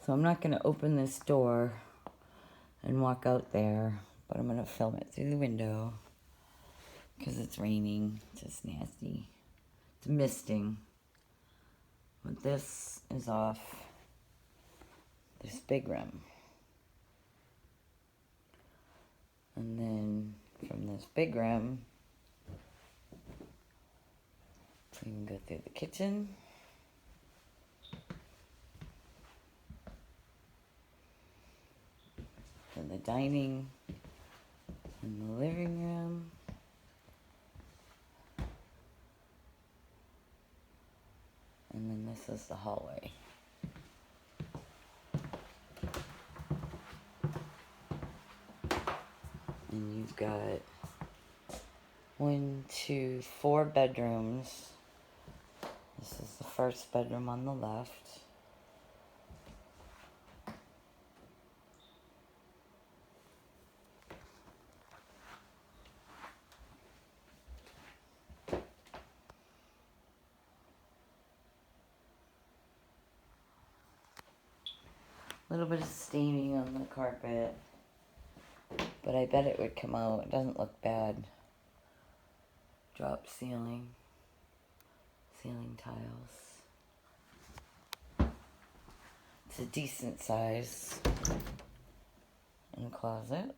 So I'm not going to open this door and walk out there, but I'm going to film it through the window because it's raining. It's just nasty. It's misting. But this is off this big room. And then from this big room, we can go through the kitchen. And the dining. And the living room. And then this is the hallway. And you've got 1, 2, 4 bedrooms. This is the first bedroom on the left. A little bit of staining on the carpet, but I bet it would come out. It doesn't look bad. Drop ceiling tiles. It's a decent size in a closet.